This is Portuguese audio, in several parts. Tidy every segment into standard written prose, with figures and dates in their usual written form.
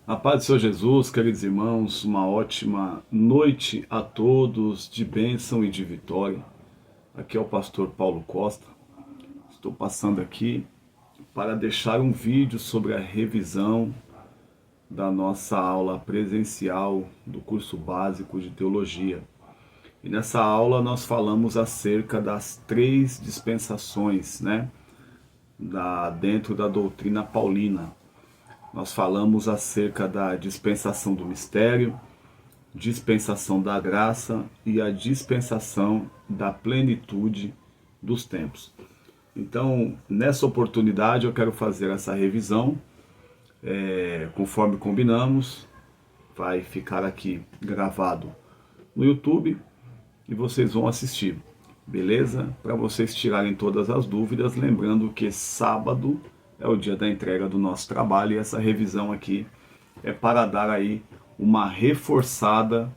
A paz do Senhor Jesus, queridos irmãos, uma ótima noite a todos, de bênção e de vitória. Aqui é o pastor Paulo Costa. Estou passando aqui para deixar um vídeo sobre a revisão da nossa aula presencial do curso básico de teologia. E nessa aula nós falamos acerca das 3 dispensações, dentro da doutrina paulina. Nós falamos acerca da dispensação do mistério, dispensação da graça e a dispensação da plenitude dos tempos. Então, nessa oportunidade eu quero fazer essa revisão, conforme combinamos, vai ficar aqui gravado no YouTube e vocês vão assistir, beleza? Para vocês tirarem todas as dúvidas, lembrando que sábado é o dia da entrega do nosso trabalho e essa revisão aqui é para dar aí uma reforçada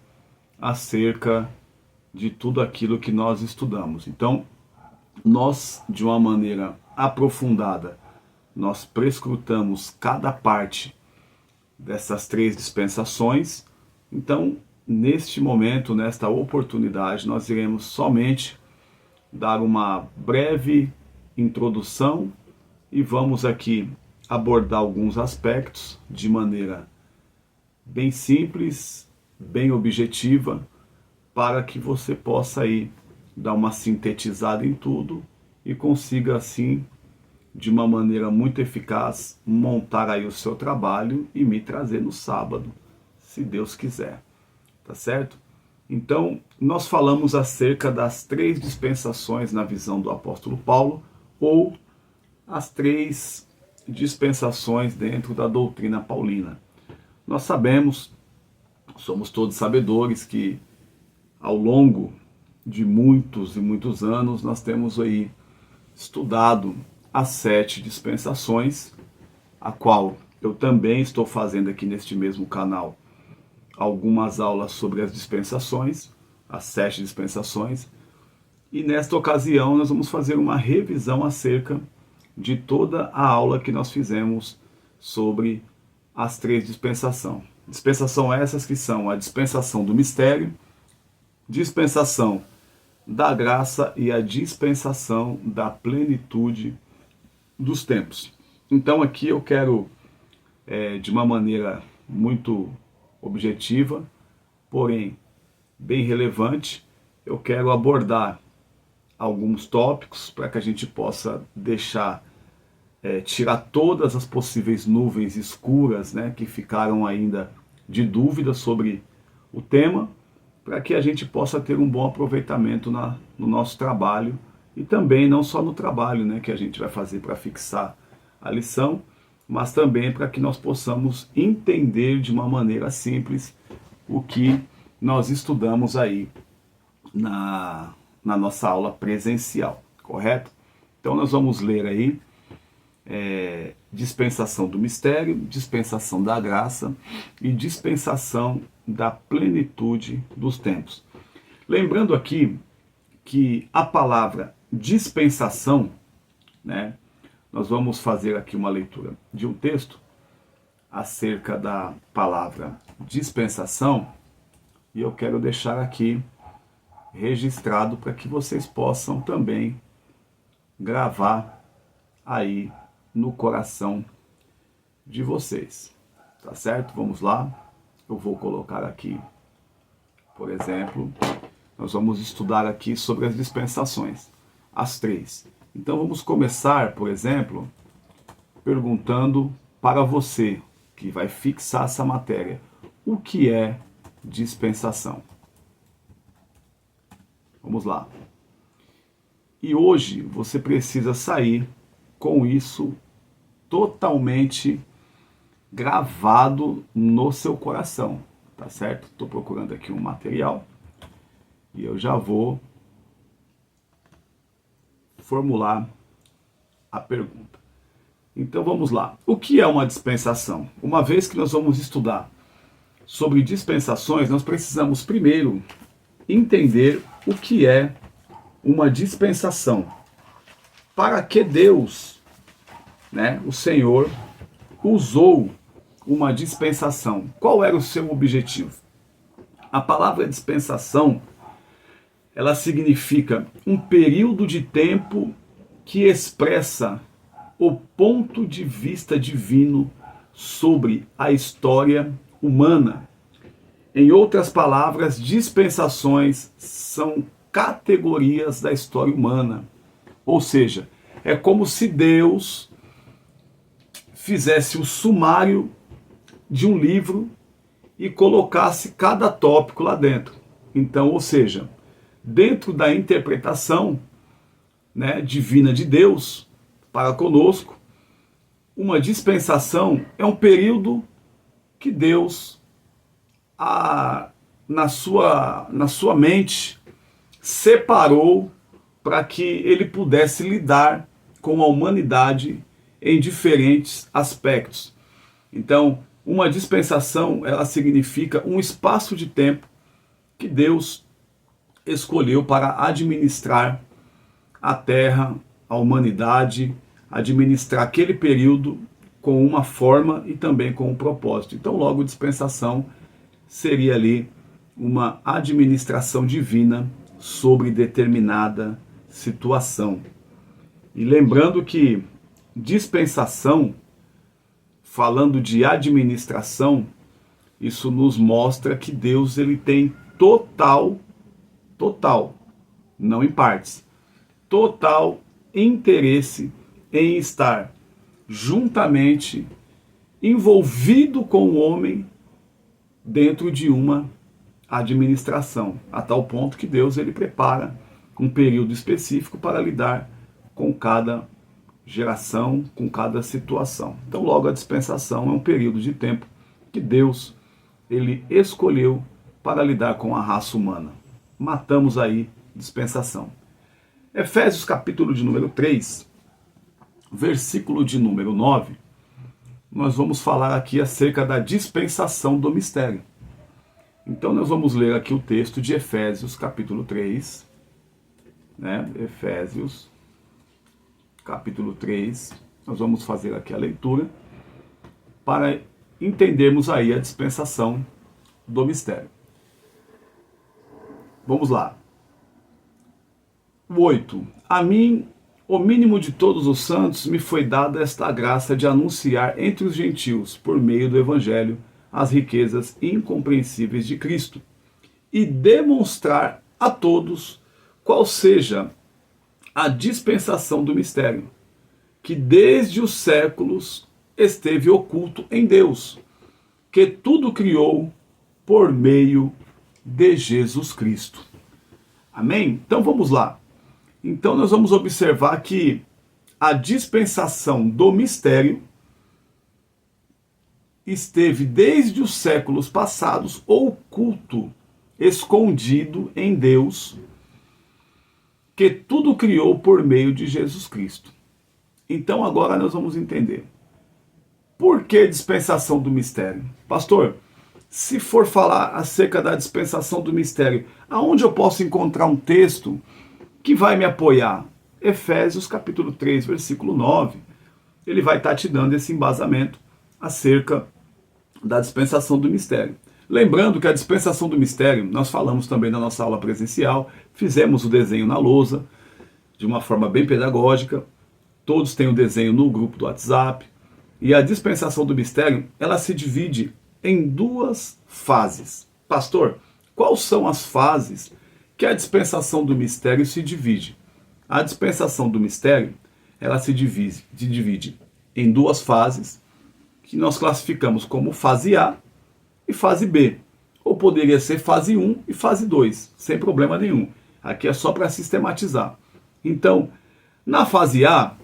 acerca de tudo aquilo que nós estudamos. Então, nós, de uma maneira aprofundada, nós prescrutamos cada parte dessas 3 dispensações. Então, neste momento, nesta oportunidade, nós iremos somente dar uma breve introdução e vamos aqui abordar alguns aspectos de maneira bem simples, bem objetiva, para que você possa aí dar uma sintetizada em tudo e consiga assim, de uma maneira muito eficaz, montar aí o seu trabalho e me trazer no sábado, se Deus quiser. Tá certo? Então, nós falamos acerca das 3 dispensações na visão do apóstolo Paulo, ou as 3 dispensações dentro da doutrina paulina. Nós sabemos, somos todos sabedores, que ao longo de muitos e muitos anos nós temos aí estudado as 7 dispensações, a qual eu também estou fazendo aqui neste mesmo canal algumas aulas sobre as dispensações, as 7 dispensações, e nesta ocasião nós vamos fazer uma revisão acerca de toda a aula que nós fizemos sobre as 3 dispensações. Dispensação essas que são a dispensação do mistério, dispensação da graça e a dispensação da plenitude dos tempos. Então aqui eu quero, de uma maneira muito objetiva, porém bem relevante, eu quero abordar alguns tópicos para que a gente possa deixar, tirar todas as possíveis nuvens escuras, que ficaram ainda de dúvida sobre o tema, para que a gente possa ter um bom aproveitamento no nosso trabalho e também não só no trabalho, que a gente vai fazer para fixar a lição, mas também para que nós possamos entender de uma maneira simples o que nós estudamos aí na nossa aula presencial, correto? Então nós vamos ler aí dispensação do mistério, dispensação da graça e dispensação da plenitude dos tempos. Lembrando aqui que a palavra dispensação, nós vamos fazer aqui uma leitura de um texto acerca da palavra dispensação e eu quero deixar aqui registrado para que vocês possam também gravar aí no coração de vocês, tá certo? Vamos lá, eu vou colocar aqui, por exemplo, nós vamos estudar aqui sobre as dispensações, as 3. Então vamos começar, por exemplo, perguntando para você, que vai fixar essa matéria, o que é dispensação? Vamos lá. E hoje você precisa sair com isso totalmente gravado no seu coração, tá certo? Estou procurando aqui um material e eu já vou formular a pergunta. Então vamos lá. O que é uma dispensação? Uma vez que nós vamos estudar sobre dispensações, nós precisamos primeiro entender o que é uma dispensação. Para que Deus, o Senhor, usou uma dispensação. Qual era o seu objetivo? A palavra dispensação, ela significa um período de tempo que expressa o ponto de vista divino sobre a história humana. Em outras palavras, dispensações são categorias da história humana. Ou seja, é como se Deus fizesse o sumário de um livro e colocasse cada tópico lá dentro. Então, ou seja, dentro da interpretação, né, divina de Deus para conosco, uma dispensação é um período que Deus, na sua mente, separou para que ele pudesse lidar com a humanidade em diferentes aspectos. Então, uma dispensação, ela significa um espaço de tempo que Deus escolheu para administrar a terra, a humanidade, administrar aquele período com uma forma e também com um propósito. Então, logo, dispensação seria ali uma administração divina sobre determinada situação. E lembrando que dispensação, falando de administração, isso nos mostra que Deus ele tem total, não em partes, total interesse em estar juntamente envolvido com o homem dentro de uma administração, a tal ponto que Deus ele prepara um período específico para lidar com cada geração, com cada situação. Então, logo, a dispensação é um período de tempo que Deus ele escolheu para lidar com a raça humana. Matamos aí dispensação. Efésios capítulo de número 3, versículo de número 9, nós vamos falar aqui acerca da dispensação do mistério. Então nós vamos ler aqui o texto de Efésios capítulo 3, né? Efésios capítulo 3, nós vamos fazer aqui a leitura para entendermos aí a dispensação do mistério. Vamos lá. 8. A mim, o mínimo de todos os santos, me foi dada esta graça de anunciar entre os gentios, por meio do Evangelho, as riquezas incompreensíveis de Cristo, e demonstrar a todos qual seja a dispensação do mistério, que desde os séculos esteve oculto em Deus, que tudo criou por meio de Jesus Cristo. Amém? Então vamos lá. Então nós vamos observar que a dispensação do mistério esteve desde os séculos passados oculto, escondido em Deus, que tudo criou por meio de Jesus Cristo. Então agora nós vamos entender. Por que dispensação do mistério? Pastor, se for falar acerca da dispensação do mistério, aonde eu posso encontrar um texto que vai me apoiar? Efésios capítulo 3, versículo 9. Ele vai estar te dando esse embasamento acerca da dispensação do mistério. Lembrando que a dispensação do mistério, nós falamos também na nossa aula presencial, fizemos o desenho na lousa, de uma forma bem pedagógica, todos têm o desenho no grupo do WhatsApp, e a dispensação do mistério, ela se divide em duas fases. Pastor, quais são as fases que a dispensação do mistério se divide? A dispensação do mistério, ela se divide em duas fases, que nós classificamos como fase A e fase B. Ou poderia ser fase 1 e fase 2, sem problema nenhum. Aqui é só para sistematizar. Então, na fase A,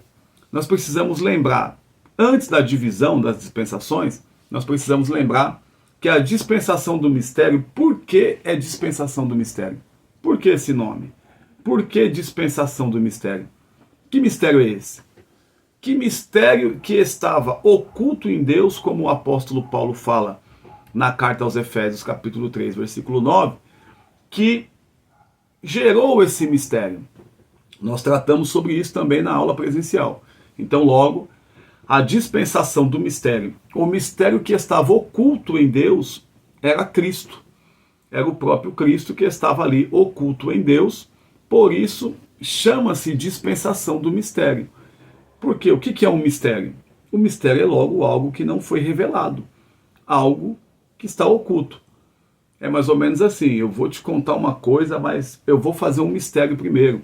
nós precisamos lembrar, antes da divisão das dispensações, nós precisamos lembrar que a dispensação do mistério, por que é dispensação do mistério? Por que esse nome? Por que dispensação do mistério? Que mistério é esse? Que mistério que estava oculto em Deus, como o apóstolo Paulo fala na carta aos Efésios, capítulo 3, versículo 9, que gerou esse mistério? Nós tratamos sobre isso também na aula presencial. Então, logo, a dispensação do mistério. O mistério que estava oculto em Deus era Cristo. Era o próprio Cristo que estava ali oculto em Deus. Por isso, chama-se dispensação do mistério. Por quê? O que é um mistério? O mistério é logo algo que não foi revelado. Algo que está oculto. É mais ou menos assim, eu vou te contar uma coisa, mas eu vou fazer um mistério primeiro.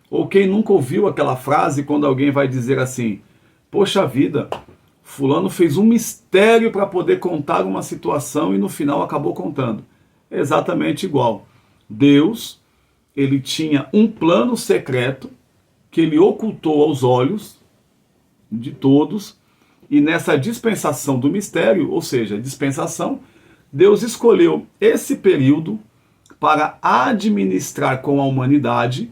Ou quem nunca ouviu aquela frase quando alguém vai dizer assim, poxa vida, fulano fez um mistério para poder contar uma situação e no final acabou contando. É exatamente igual. Deus, ele tinha um plano secreto que ele ocultou aos olhos de todos, e nessa dispensação do mistério, ou seja, dispensação, Deus escolheu esse período para administrar com a humanidade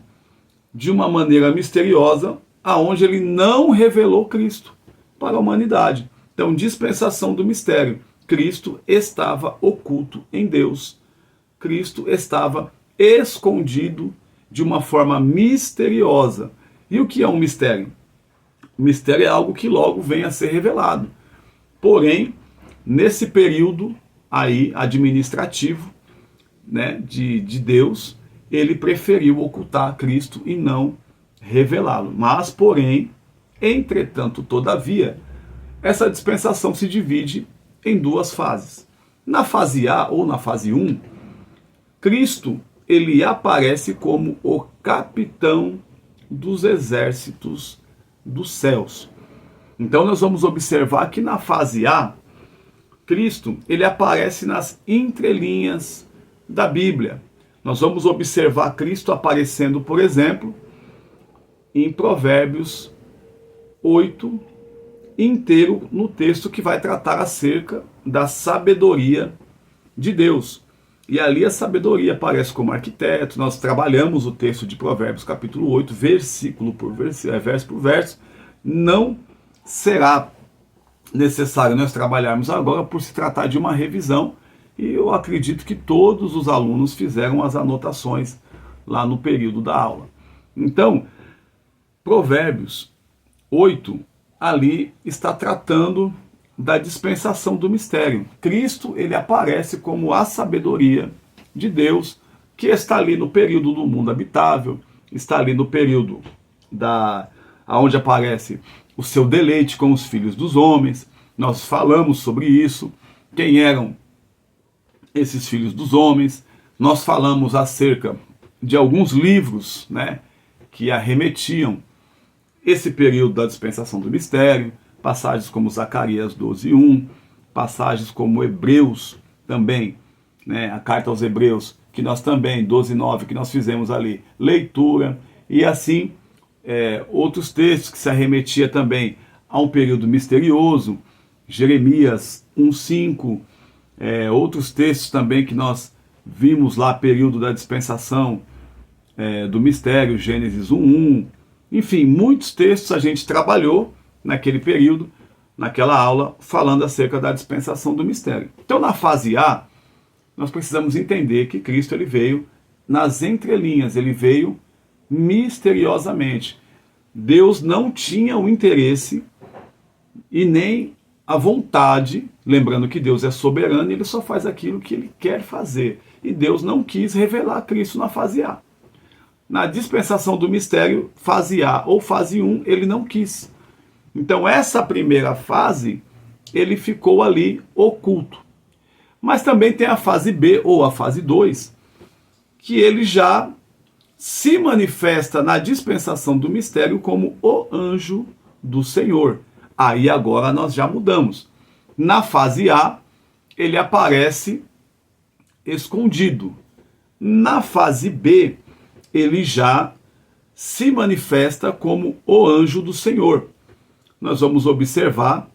de uma maneira misteriosa, aonde ele não revelou Cristo para a humanidade. Então, dispensação do mistério. Cristo estava oculto em Deus. Cristo estava escondido de uma forma misteriosa. E o que é um mistério? O mistério é algo que logo vem a ser revelado. Porém, nesse período aí administrativo, né, de Deus, ele preferiu ocultar Cristo e não revelá-lo. Mas, porém, entretanto, todavia, essa dispensação se divide em duas fases. Na fase A ou na fase 1, Cristo ele aparece como o capitão dos exércitos dos céus. Então nós vamos observar que na fase A, Cristo ele aparece nas entrelinhas da Bíblia. Nós vamos observar Cristo aparecendo, por exemplo, em Provérbios 8, inteiro no texto que vai tratar acerca da sabedoria de Deus. E ali a sabedoria aparece como arquiteto. Nós trabalhamos o texto de Provérbios capítulo 8, versículo por versículo, verso por verso. Não será necessário nós trabalharmos agora por se tratar de uma revisão, e eu acredito que todos os alunos fizeram as anotações lá no período da aula. Então, Provérbios 8, ali está tratando da dispensação do mistério. Cristo, ele aparece como a sabedoria de Deus, que está ali no período do mundo habitável, está ali no período onde aparece o seu deleite com os filhos dos homens. Nós falamos sobre isso, quem eram esses filhos dos homens. Nós falamos acerca de alguns livros, né, que arremetiam esse período da dispensação do mistério, passagens como Zacarias 12:1, passagens como Hebreus também, né, a carta aos Hebreus, que nós também, 12:9, que nós fizemos ali, leitura, e assim outros textos que se arremetia também a um período misterioso, Jeremias 1:5, outros textos também que nós vimos lá, período da dispensação do mistério, Gênesis 1:1, enfim, muitos textos a gente trabalhou naquele período, naquela aula, falando acerca da dispensação do mistério. Então, na fase A, nós precisamos entender que Cristo ele veio nas entrelinhas, ele veio misteriosamente. Deus não tinha o interesse e nem a vontade, lembrando que Deus é soberano e ele só faz aquilo que ele quer fazer. E Deus não quis revelar Cristo na fase A. Na dispensação do mistério, fase A ou fase 1, ele não quis. Então essa primeira fase, ele ficou ali oculto. Mas também tem a fase B ou a fase 2, que ele já se manifesta na dispensação do mistério como o anjo do Senhor. Aí agora nós já mudamos. Na fase A, ele aparece escondido. Na fase B, ele já se manifesta como o anjo do Senhor. Nós vamos observar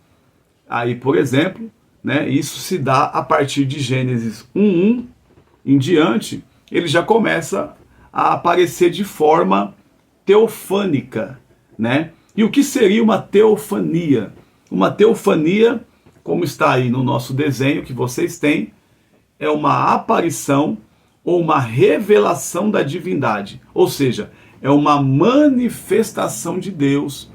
aí, por exemplo, né, isso se dá a partir de Gênesis 1:1 em diante, ele já começa a aparecer de forma teofânica, né? E o que seria uma teofania? Uma teofania, como está aí no nosso desenho que vocês têm, é uma aparição ou uma revelação da divindade, ou seja, é uma manifestação de Deus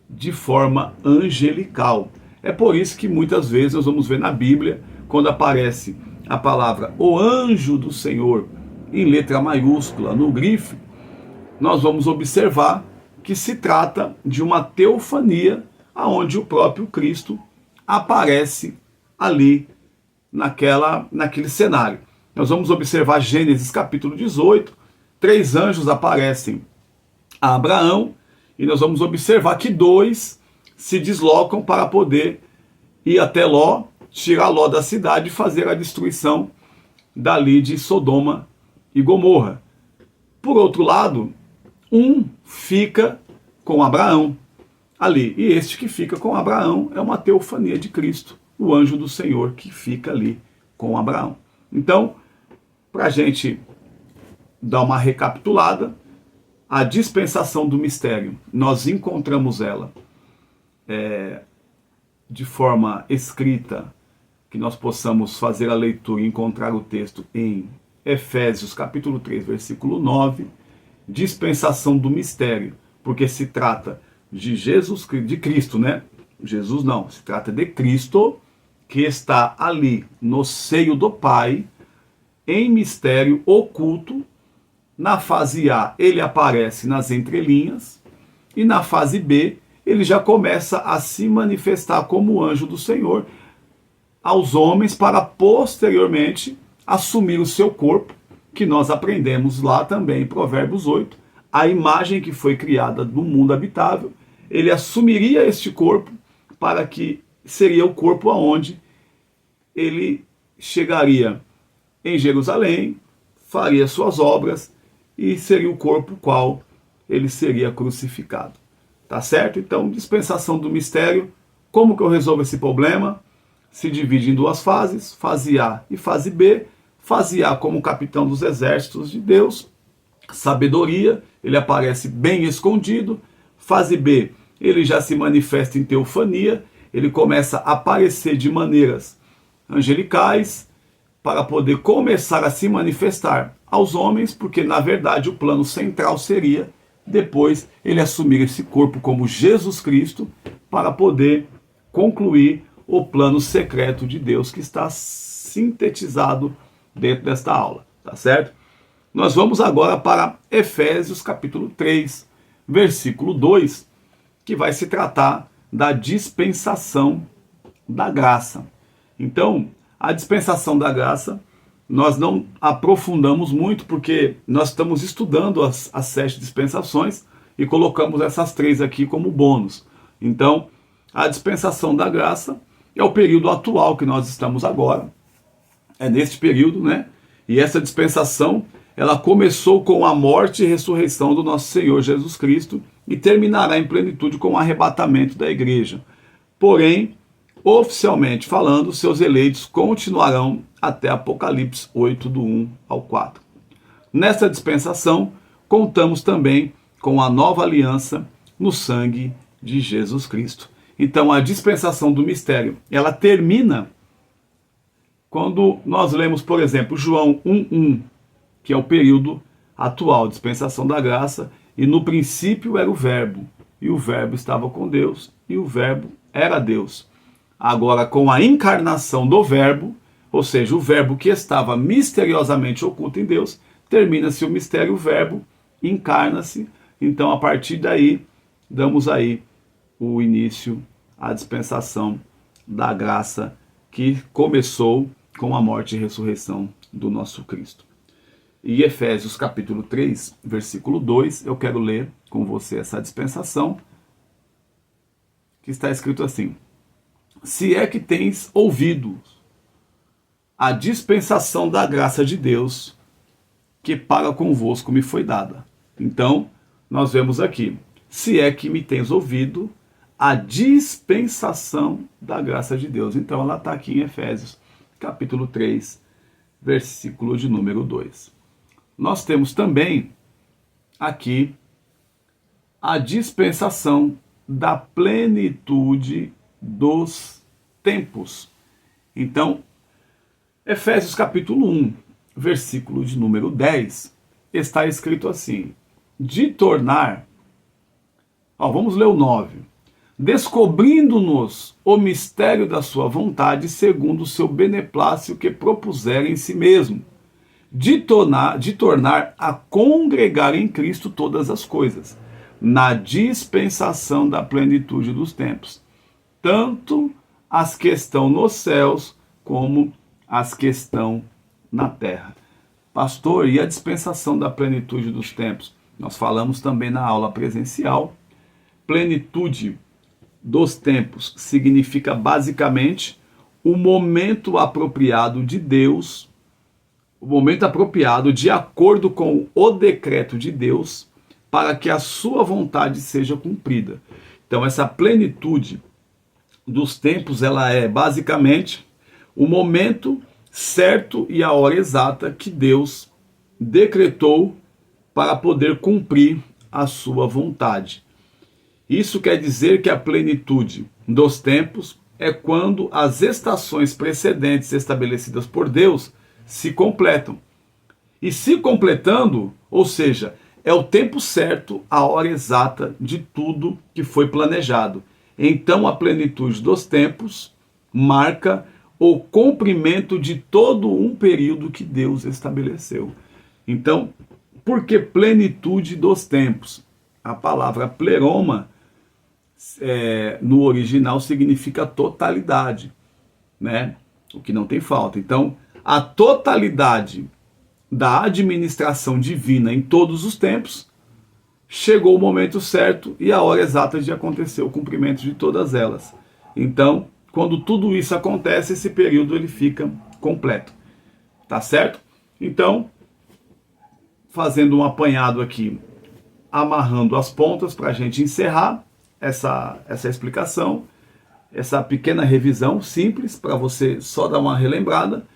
de forma angelical. É por isso que muitas vezes nós vamos ver na Bíblia, quando aparece a palavra o anjo do Senhor em letra maiúscula no grife, nós vamos observar que se trata de uma teofania, aonde o próprio Cristo aparece ali naquele cenário. Nós vamos observar Gênesis capítulo 18, 3 anjos aparecem a Abraão, e nós vamos observar que 2 se deslocam para poder ir até Ló, tirar Ló da cidade e fazer a destruição dali de Sodoma e Gomorra. Por outro lado, um fica com Abraão ali, e este que fica com Abraão é uma teofania de Cristo, o anjo do Senhor que fica ali com Abraão. Então, para a gente dar uma recapitulada, a dispensação do mistério, nós encontramos ela de forma escrita, que nós possamos fazer a leitura e encontrar o texto em Efésios capítulo 3, versículo 9, dispensação do mistério, porque se trata de Jesus, de Cristo, né? Jesus não, se trata de Cristo, que está ali no seio do Pai, em mistério oculto. Na fase A, ele aparece nas entrelinhas, e na fase B, ele já começa a se manifestar como anjo do Senhor aos homens, para posteriormente assumir o seu corpo, que nós aprendemos lá também em Provérbios 8, a imagem que foi criada no mundo habitável. Ele assumiria este corpo, para que seria o corpo aonde ele chegaria em Jerusalém, faria suas obras, e seria o corpo qual ele seria crucificado. Tá certo? Então, dispensação do mistério. Como que eu resolvo esse problema? Se divide em 2 fases, fase A e fase B. Fase A como capitão dos exércitos de Deus, sabedoria, ele aparece bem escondido. Fase B, ele já se manifesta em teofania, ele começa a aparecer de maneiras angelicais, para poder começar a se manifestar aos homens, porque na verdade o plano central seria depois ele assumir esse corpo como Jesus Cristo, para poder concluir o plano secreto de Deus que está sintetizado dentro desta aula, tá certo? Nós vamos agora para Efésios capítulo 3, versículo 2, que vai se tratar da dispensação da graça. Então, a dispensação da graça, nós não aprofundamos muito, porque nós estamos estudando as 7 dispensações e colocamos essas 3 aqui como bônus. Então, a dispensação da graça é o período atual que nós estamos agora. É neste período, né? E essa dispensação, ela começou com a morte e ressurreição do nosso Senhor Jesus Cristo e terminará em plenitude com o arrebatamento da igreja. Porém, oficialmente falando, seus eleitos continuarão até Apocalipse 8, do 1 ao 4. Nesta dispensação, contamos também com a nova aliança no sangue de Jesus Cristo. Então, a dispensação do mistério, ela termina quando nós lemos, por exemplo, João 1:1, que é o período atual, dispensação da graça, e no princípio era o Verbo, e o Verbo estava com Deus, e o Verbo era Deus. Agora, com a encarnação do Verbo, ou seja, o Verbo que estava misteriosamente oculto em Deus, termina-se o mistério, o Verbo encarna-se. Então, a partir daí, damos aí o início à dispensação da graça, que começou com a morte e ressurreição do nosso Cristo. E Efésios capítulo 3, versículo 2, eu quero ler com você essa dispensação, que está escrito assim: se é que tens ouvido a dispensação da graça de Deus, que para convosco me foi dada. Então, nós vemos aqui, se é que me tens ouvido a dispensação da graça de Deus. Então, ela está aqui em Efésios, capítulo 3, versículo de número 2. Nós temos também aqui a dispensação da plenitude dos tempos. Então, Efésios capítulo 1, versículo de número 10, está escrito assim: de tornar, vamos ler o 9, descobrindo-nos o mistério da sua vontade, segundo o seu beneplácito que propusera em si mesmo, de tornar a congregar em Cristo todas as coisas, na dispensação da plenitude dos tempos, tanto as que estão nos céus como as que estão na terra. Pastor, e a dispensação da plenitude dos tempos? Nós falamos também na aula presencial. Plenitude dos tempos significa basicamente o momento apropriado de Deus, o momento apropriado de acordo com o decreto de Deus para que a sua vontade seja cumprida. Então essa plenitude dos tempos, ela é basicamente o momento certo e a hora exata que Deus decretou para poder cumprir a sua vontade. Isso quer dizer que a plenitude dos tempos é quando as estações precedentes estabelecidas por Deus se completam. E se completando, ou seja, é o tempo certo, a hora exata de tudo que foi planejado. Então a plenitude dos tempos marca o cumprimento de todo um período que Deus estabeleceu. Então, por que plenitude dos tempos? A palavra pleroma no original significa totalidade, né? O que não tem falta. Então, a totalidade da administração divina em todos os tempos, chegou o momento certo e a hora exata de acontecer o cumprimento de todas elas. Então, quando tudo isso acontece, esse período ele fica completo. Tá certo? Então, fazendo um apanhado aqui, amarrando as pontas para a gente encerrar essa explicação, essa pequena revisão simples, para você só dar uma relembrada.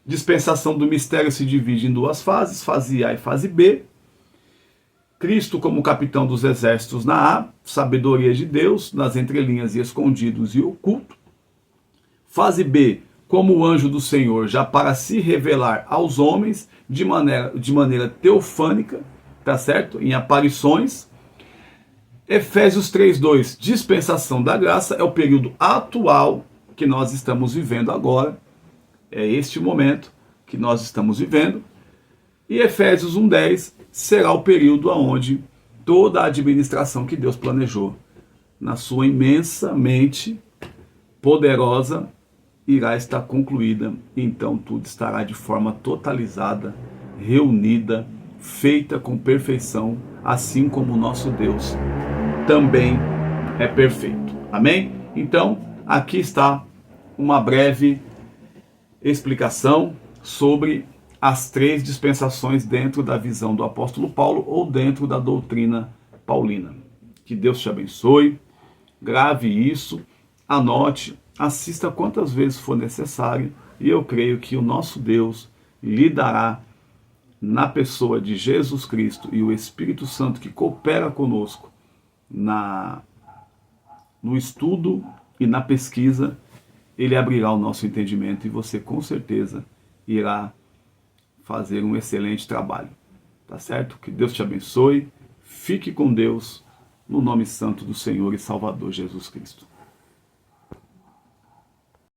Dispensação do mistério se divide em duas fases, fase A e fase B. Cristo como capitão dos exércitos na A, sabedoria de Deus, nas entrelinhas e escondidos e oculto. Fase B, como anjo do Senhor, já para se revelar aos homens de maneira teofânica, tá certo? Em aparições. Efésios 3:2, dispensação da graça, é o período atual que nós estamos vivendo agora. É este momento que nós estamos vivendo. E Efésios 1:10 será o período onde toda a administração que Deus planejou, na sua imensamente poderosa, irá estar concluída. Então tudo estará de forma totalizada, reunida, feita com perfeição, assim como o nosso Deus também é perfeito. Amém? Então, aqui está uma breve explicação sobre as 3 dispensações dentro da visão do apóstolo Paulo ou dentro da doutrina paulina. Que Deus te abençoe, grave isso, anote, assista quantas vezes for necessário e eu creio que o nosso Deus lhe dará, na pessoa de Jesus Cristo e o Espírito Santo que coopera conosco no estudo e na pesquisa, ele abrirá o nosso entendimento e você com certeza irá fazer um excelente trabalho. Tá certo? Que Deus te abençoe. Fique com Deus, no nome santo do Senhor e Salvador Jesus Cristo.